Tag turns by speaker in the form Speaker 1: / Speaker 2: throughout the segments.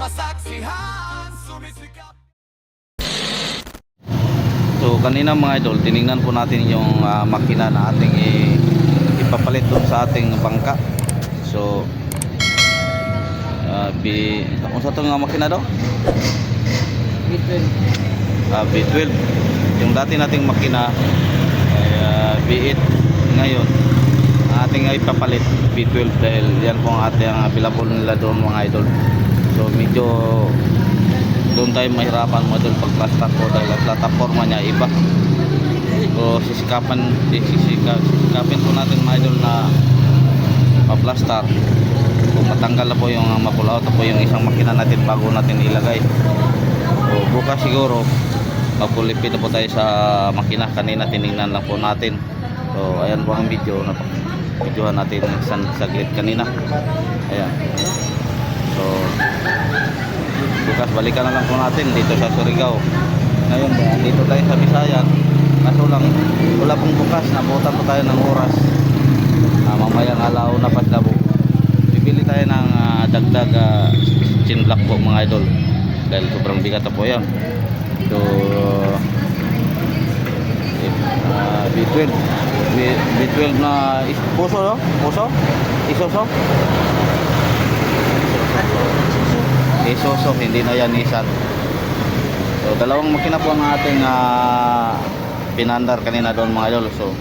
Speaker 1: masaksihan, sumisikap.
Speaker 2: So kanina mga idol, tiningnan po natin yung makina na ating ipapalit doon sa ating bangka. So kung sa itong makina daw?
Speaker 3: B12.
Speaker 2: B12. Yung dati nating makina ay B8. Ngayon ang ating ipapalit B12 dahil yan po ang ating available nila doon mga idol. So medyo doon tayo mahirapan mo doon pag-plaster po dahil ang plataforma niya iba. So sisikapin po natin mga idol na pa-plaster kung matanggal na po yung ma-pull out na po yung isang makina natin bago natin ilagay. So bukas siguro magpulipid na po tayo sa makina. Kanina tinignan lang po natin. So ayan po ang video na videohan natin saglit kanina. Ayan. So bukas balikan na lang po natin dito sa Surigao. Ngayon dito tayo sa Bisayan. Kaso lang wala pong bukas, nabutan po tayo ng oras. Mamayang alaw na paslabo. Bibili tayo ng dagdag chin block po mga idol. Dahil sobrang bigat na po yan. So B12 na puso, no? Puso? Isuso? Isuso, hindi na yan Nissan. So dalawang makina po ang ating pinandar kanina doon mga idol. So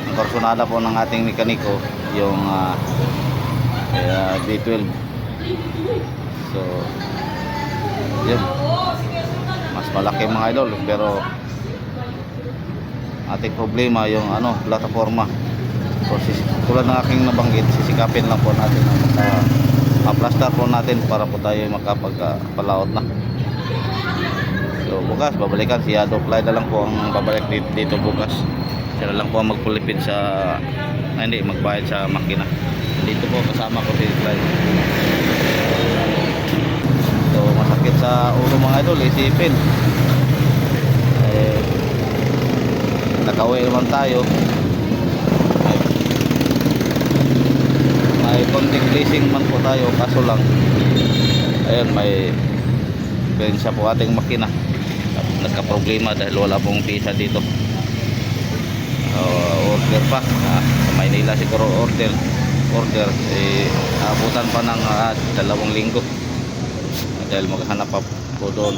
Speaker 2: ang personada po ng ating mekaniko yung B12. So yun, mas malaki mga idol, pero ating problema yung plataforma. So tulad ng aking nabanggit, sisikapin lang po natin ma-plaster po natin para po tayo makapagpalaot na. So bukas babalikan si Ado Clyde na lang po ang babalik dito bukas. Sila lang po ang magpulipid sa magbayad sa makina. Dito po kasama ko si Clyde. So masakit sa ulo mga idol, isipin nakauwi naman tayo, may konting blessing man po tayo, kaso lang ayun, may bensya po ating makina nagka problema dahil wala pong pisa dito. Order pa sa Maynila siguro order abutan pa ng 2 linggo dahil maghanap pa po doon.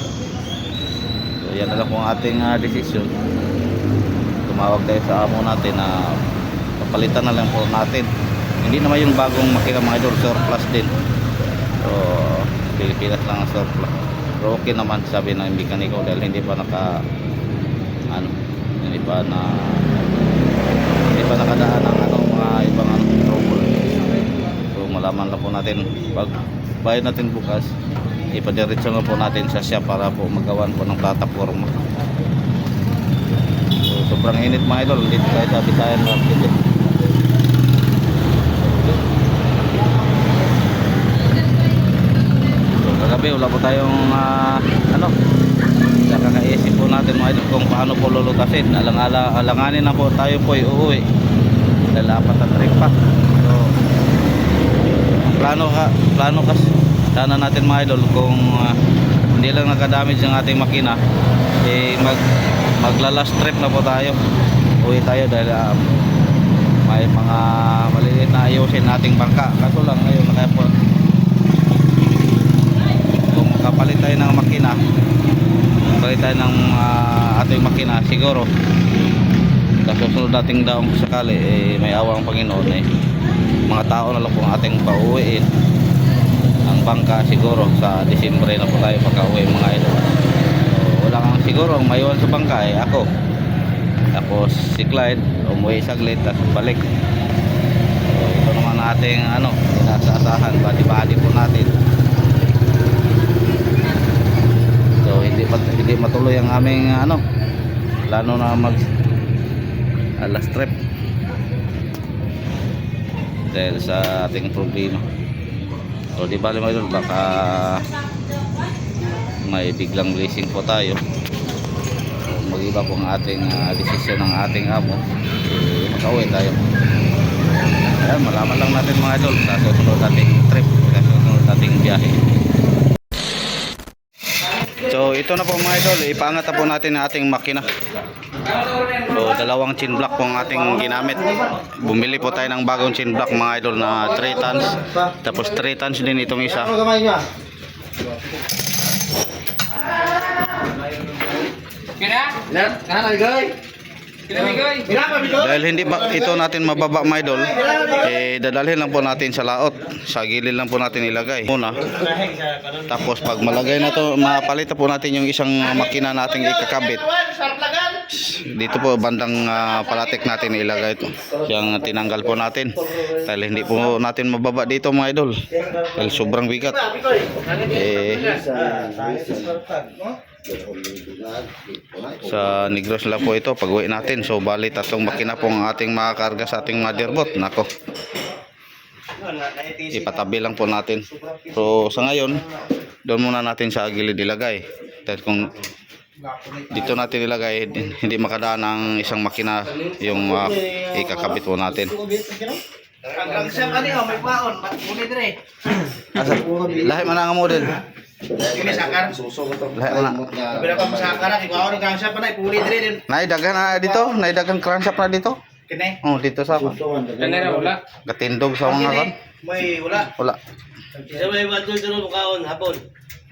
Speaker 2: So yan na lang po ang ating decision. Tumawag tayo sa amo natin na papalitan na lang po natin. Hindi naman yung bagong makina mga idol, surplus din. So Pilipinas lang ang surplus. Pero okay naman sabi ng mekaniko dahil hindi pa hindi pa nakadaan ng mga ibang trouble. So malaman lang po natin pag bayad natin bukas, ipadiretso nga po natin sa shop para po magawan po ng plataforma. So sobrang init mga idol, dito tayo sa Bisayan Market. Kagabi wala po tayong kakaisip po natin mga idol kung paano po lulutasin. Alanganin na po tayo po uuwi dahil 4 na trip pa. So plano kasi sana natin mga idol kung hindi lang nakadamage ang ating makina, maglalas trip na po tayo, uwi tayo dahil may mga maliliit na ayusin nating bangka. Kaso lang ngayon kaya po kung makapalit tayo ng makina, palit tayo ng ating makina, siguro kasusunod nating daong sakali may awang Panginoon mga tao na lang po ang ating pauwiin ang bangka. Siguro sa Disyembre na po tayo pagka-uwi mga idol. So wala kang siguro ang maiwan sa bangka ako tapos si Clyde umuwi saglit tapos balik. So ito naman ating inaasahan, bati-bati po natin. So hindi matuloy ang aming plano na mag last trip dahil sa ating problema. So di bali mga idol, baka may biglang blessing po tayo. So, mag-iba po ang ating desisyon ng ating amo, makauwi tayo. Ayan, malaman lang natin mga idol sa susunod nating trip, sa susunod nating biyahe. ito na po mga idol, ipaangat na po natin ang ating makina. So dalawang chin block po ang ating ginamit. Bumili po tayo ng bagong chin block mga idol na 3 tons. Tapos 3 tons din itong isa. Dahil hindi ito natin mababa mga idol, dadalhin lang po natin sa laot. Sa gilid lang po natin ilagay muna. Tapos pag malagay na to, mapalit na po natin yung isang makina nating ikakabit. Dito po bandang palatik natin ilagay ito. Yung tinanggal po natin. Dahil hindi po natin mababa dito mga idol. Dahil sobrang bigat. Sa Negros lang po ito pag uwi natin. So bali tatlong makina po ang ating makakarga sa ating motherboard. Nako, ipatabi lang po natin. So sa ngayon, doon muna natin sa gilid ilagay. Dahil kung dito natin ilagay, hindi makadaan ang isang makina yung ikakabit po natin. Lahat man ang model.
Speaker 1: Ini sakar.
Speaker 2: Lahat man.
Speaker 1: Berapa masakar? Ikaw orang kang siapa na puli dire din.
Speaker 2: Naidagan na dito, naidagan crankshaft na dito.
Speaker 1: Kene.
Speaker 2: Oh, dito sa
Speaker 3: Kanera wala.
Speaker 2: katindog sa mga kan.
Speaker 1: May wala.
Speaker 2: Wala.
Speaker 1: Isa may batul dulu mukaon hapon.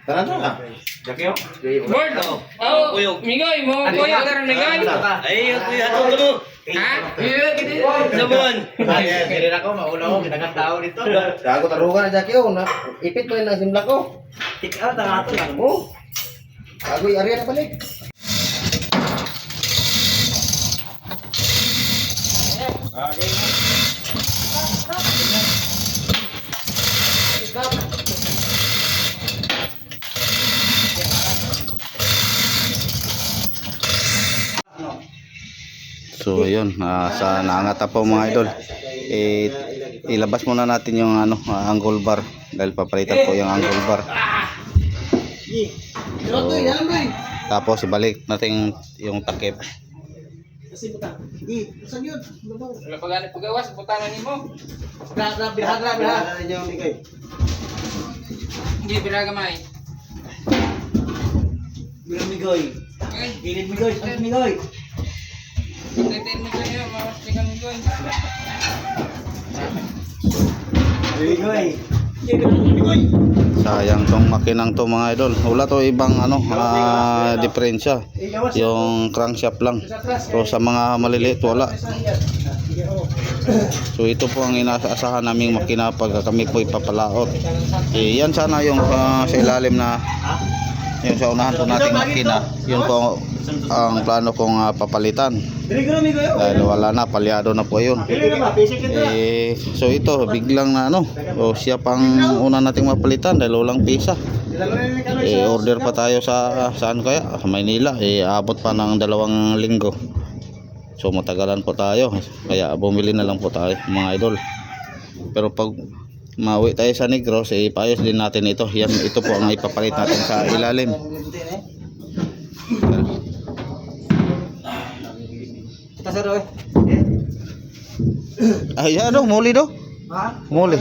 Speaker 1: Taran ka. Jakyo.
Speaker 3: Bird. Oh, Migoy, mo kuya karon Migoy.
Speaker 1: Ay, kuya ato dulu.
Speaker 3: Ha? Iya gini.
Speaker 1: Sabon. Ay, dire na ko maulaw kinagang tao dito.
Speaker 4: Gago tarugan aja kyo na ipit mo yung simla ko.
Speaker 1: Tik out ang ato lang.
Speaker 4: Oh. Gago ari na balik.
Speaker 2: So yun, sa naangata po mga idol, ilabas muna natin yung angle bar dahil papalitan po yung angle bar. So, tapos ibalik natin yung takip.
Speaker 3: Wala pa gani pagawas putanan nimo. Hindi biraga may.
Speaker 1: Gilid migoy, migoy.
Speaker 3: Pagdating mo kayo, mawastikan Migoy.
Speaker 2: Sayang tong makinang to mga idol. Wala to ibang diferensya. Yung crankshaft lang. So sa mga maliliit wala. So ito po ang inaasahan naming makina pag kami po ipapalaot. Yan sana yung sa ilalim na yung sa unahan po nating makina. Yun po ang plano kong papalitan. Dahil wala na, palyado na po yun. So ito, biglang na so siya pang una nating mapalitan dahil walang pisa. Order pa tayo sa saan kaya? Sa Maynila. Abot pa ng 2 linggo. So matagalan po tayo. Kaya bumili na lang po tayo mga idol. Pero pag mauwi tayo sa Negros, ipayos din natin ito. Ito po ang ipapalit natin sa ilalim. Ay, muli do. Muli.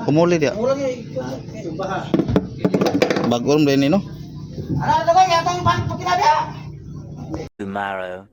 Speaker 2: Kumuli dia. Bagong din no.
Speaker 5: Tomorrow.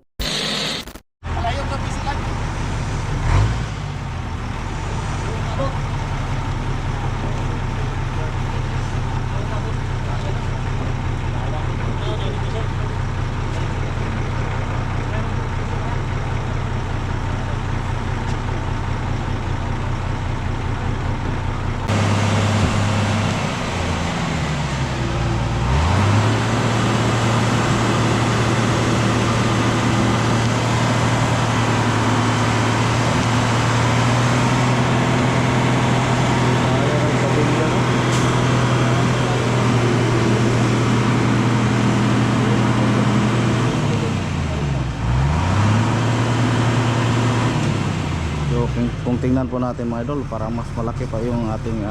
Speaker 2: Kung tingnan po natin mga idol, parang mas malaki pa yung ating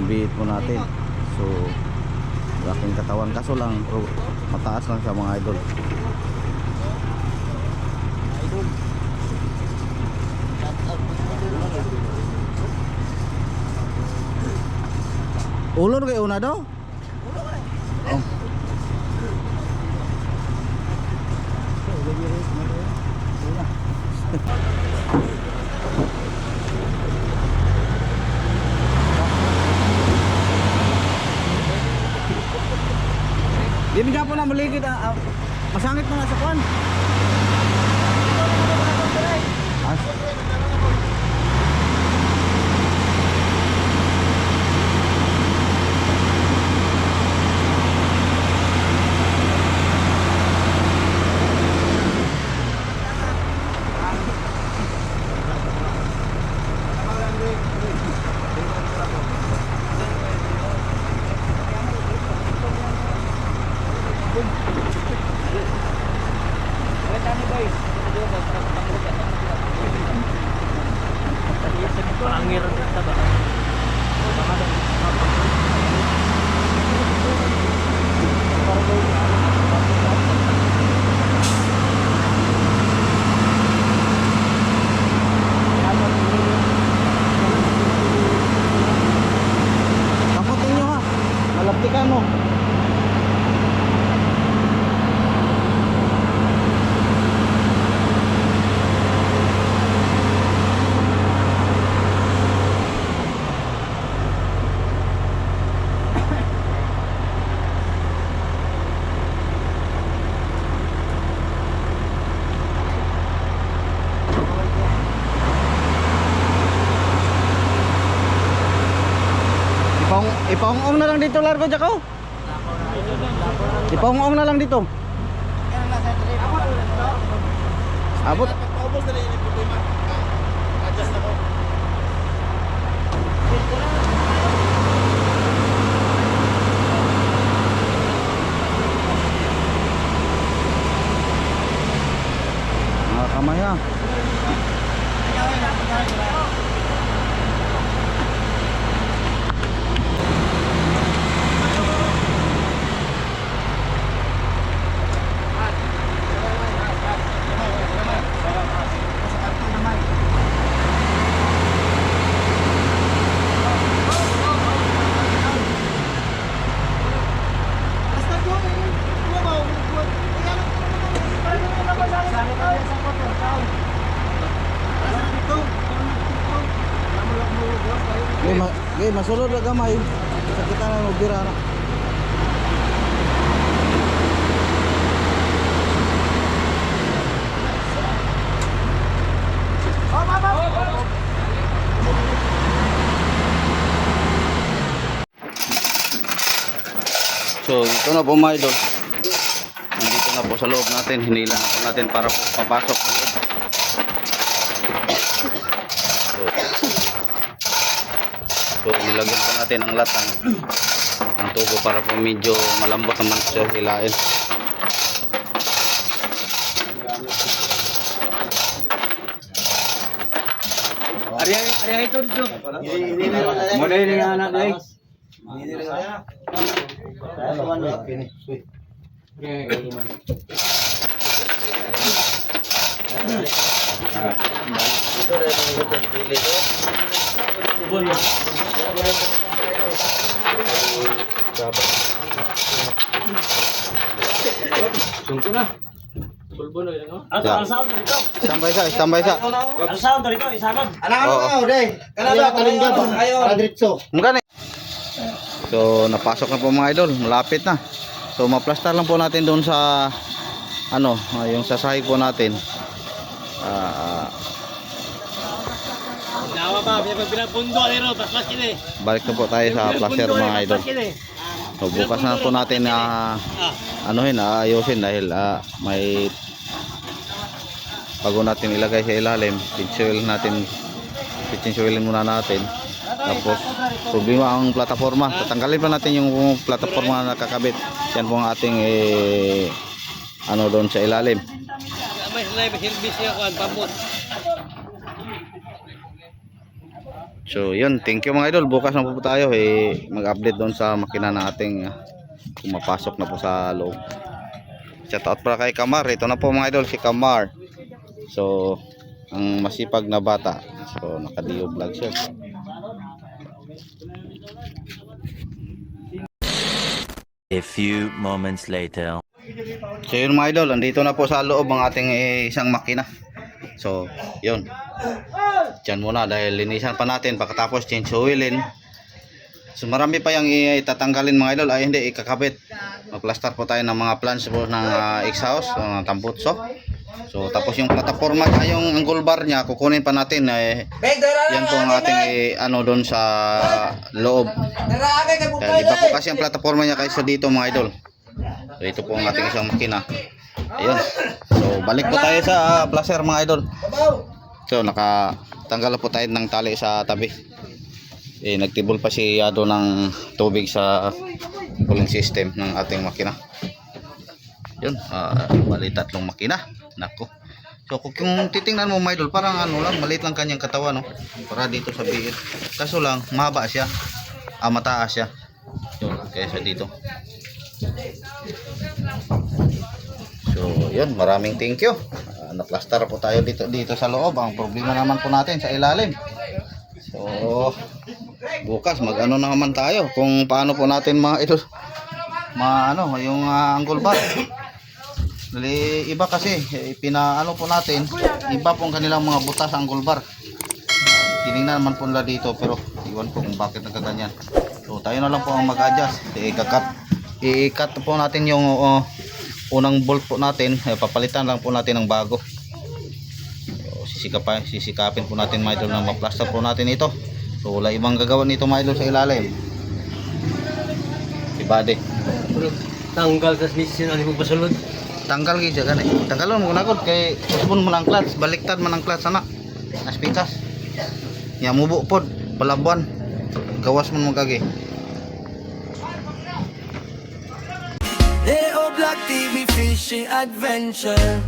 Speaker 2: biit po natin. So laking katawan, kaso lang mataas lang siya mga idol. Ulor kayo una daw? Di mo po na maligid, masangit mo na sa kwan. Kamutin nyo ha, malaptikan mo. Ipaong na lang dito, Largo Jacko. Ipaong na lang dito. Abot. Mga kamay ha. Masulod na gamay sa kita na magbira na. So ito na po mga idol, nandito na po sa loob natin, hinila na po natin para po papasok sa loob. So nilagyan po natin ang latang ang tubo para po medyo malambot naman siya hilain.
Speaker 1: Ariya ito dito.
Speaker 4: Muna yun nga anak ay.
Speaker 3: Sungko na. Bulbon na yun.
Speaker 1: Ang sound dito.
Speaker 2: Standby sa.
Speaker 1: Ang sound dito, isanod.
Speaker 4: Ano, day? Kanada, ayo. Diretso.
Speaker 2: Mukha na. So napasok na po mga idol, malapit na. So maplastar lang po natin doon sa ano, yung sasahig po natin.
Speaker 1: Nawa ba, pinapundo nero, paspas kini.
Speaker 2: Balik na po tayo sa plaster mga idol. So bukas na po natin na ayusin dahil may bago natin ilagay sa ilalim, pinsuilin muna natin. Tapos problema ang plataforma, tatanggalin pa natin yung plataforma na nakakabit. Yan po ang ating doon sa ilalim.
Speaker 1: May service niya kuan pamot.
Speaker 2: So yun, thank you mga idol. Bukas na po tayo mag-update doon sa makina nating kung mapasok na po sa loob. Shout out para kay Kamar. Ito na po mga idol si Kamar. So ang masipag na bata. So naka-Dio vlog siya.
Speaker 5: A few moments later.
Speaker 2: So yun mga idol, andito na po sa loob ang ating isang makina. So yun, dyan muna dahil linisan pa natin pagkatapos change oilin. So marami pa yung itatanggalin mga idol, ay hindi ikakabit. Magplaster po tayo ng mga plans po ng exhaust, ng tambutso. So tapos yung plataforma, yung angle bar niya kukunin pa natin. Yan po ang ating ano doon sa loob. Iba po kasi ang plataforma niya kaysa dito mga idol. So ito po ang ating isang makina. Ayun. So balik po tayo sa placer mga idol. So nakatanggal po tayo ng tali sa tabi. Nagtibol pa si Yado ng tubig sa cooling system ng ating makina. Yun, bali 3 makina. Nako. So kung titingnan mo mga idol, parang ano lang, maliit lang kanyang katawan, no? Para dito sa biit. Kaso lang mahaba siya. Mataas siya. Yun, kaysa dito. So yun, maraming thank you. Naplaster po tayo dito sa loob. Ang problema naman po natin sa ilalim. So bukas mag-ano naman tayo kung paano po natin mga idol yung angle bar. Dali, iba kasi pinaano po natin, iba pong kanilang mga butas angle bar. Tinignan naman po nila dito pero iwan ko kung bakit nagkaganyan. So tayo na lang po ang mag-adjust. I-cut po natin yung unang bolt po natin, papalitan lang po natin ng bago. So, sisikapin po natin mga idol na ma-plaster po natin ito. So wala ibang gagawin nito mga idol sa ilalim. Ibade.
Speaker 1: Tanggal sa smission ani mo pasulod.
Speaker 2: Tanggal gyud siya gani. Tanggalon mo nagod kay usbon mo lang clutch, baliktad man ang clutch ana. Nas pikas. Ya mubo pod palabuan. Gawas man mo kagi.
Speaker 6: Leo Black TV Fishing Adventure.